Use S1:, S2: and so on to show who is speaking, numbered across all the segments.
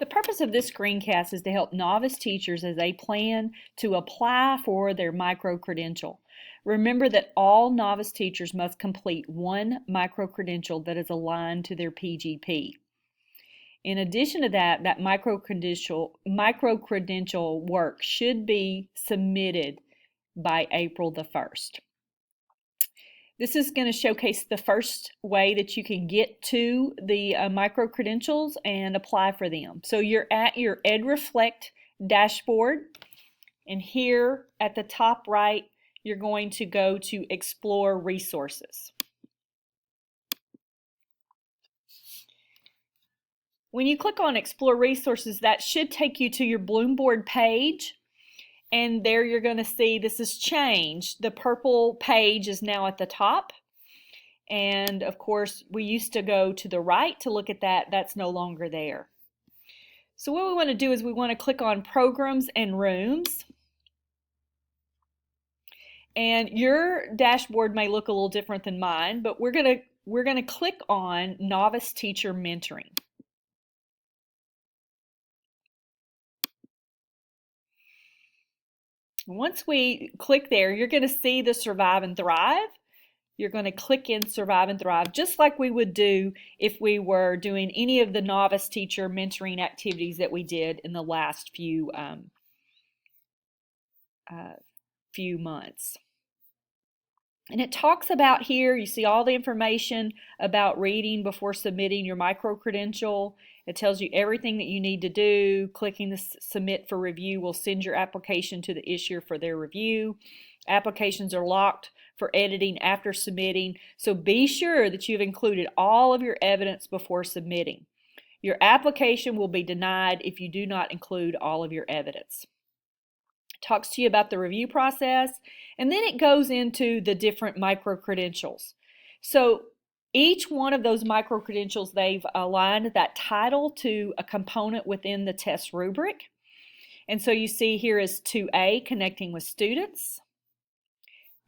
S1: The purpose of this screencast is to help novice teachers as they plan to apply for their micro-credential. Remember that all novice teachers must complete one micro-credential that is aligned to their PGP. In addition to that, that micro-credential work should be submitted by April the 1st. This is going to showcase the first way that you can get to the micro-credentials and apply for them. So you're at your EdReflect dashboard, and here at the top right, you're going to go to Explore Resources. When you click on Explore Resources, that should take you to your Bloomboard page. And there you're going to see this has changed. The purple page is now at the top. And of course, we used to go to the right to look at that. That's no longer there. So what we want to do is we want to click on Programs and Rooms. And your dashboard may look a little different than mine, but we're going to click on Novice Teacher Mentoring. Once we click there, you're going to see the Survive and Thrive. You're going to click in Survive and Thrive, just like we would do if we were doing any of the novice teacher mentoring activities that we did in the last few months. And it talks about here, you see all the information about reading before submitting your micro-credential. It tells you everything that you need to do. Clicking the Submit for Review will send your application to the issuer for their review. Applications are locked for editing after submitting, so be sure that you've included all of your evidence before submitting. Your application will be denied if you do not include all of your evidence. It talks to you about the review process, and then it goes into the different micro-credentials. So each one of those micro-credentials, they've aligned that title to a component within the test rubric. And so you see here is 2A, Connecting with Students.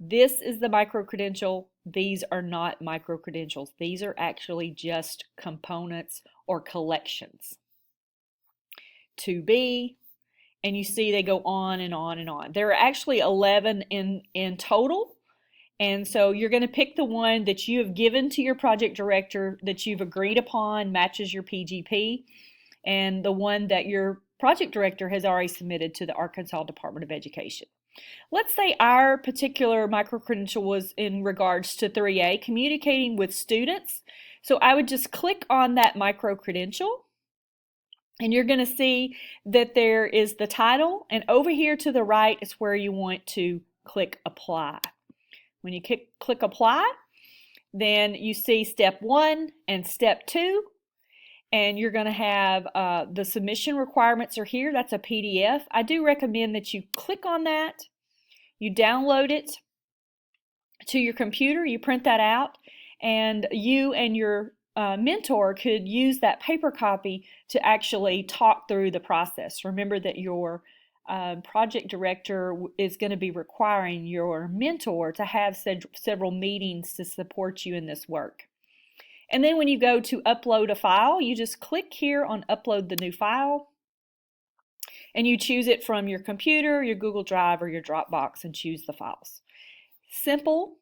S1: This is the micro-credential. These are not micro-credentials. These are actually just components or collections. 2B, and you see they go on and on and on. There are actually 11 in total. And so you're going to pick the one that you have given to your project director that you've agreed upon matches your PGP, and the one that your project director has already submitted to the Arkansas Department of Education. Let's say our particular micro-credential was in regards to 3A, communicating with students. So I would just click on that micro-credential, and you're going to see that there is the title, and over here to the right is where you want to click Apply. When you click Apply, then you see Step 1 and Step 2, and you're going to have the submission requirements are here. That's a PDF. I do recommend that you click on that, you download it to your computer, you print that out, and you and your mentor could use that paper copy to actually talk through the process. Remember that your project director is going to be requiring your mentor to have several meetings to support you in this work. And then when you go to upload a file, you just click here on Upload the New File, and you choose it from your computer, your Google Drive, or your Dropbox, and choose the files. Simple.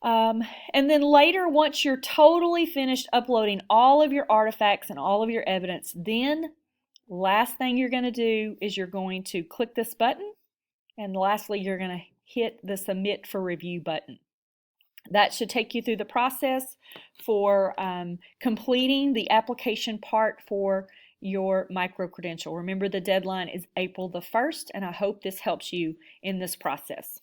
S1: And then later, once you're totally finished uploading all of your artifacts and all of your evidence, then last thing you're going to do is you're going to click this button, and lastly you're going to hit the Submit for Review button. That should take you through the process for completing the application part for your micro-credential. Remember, the deadline is April the 1st, and I hope this helps you in this process.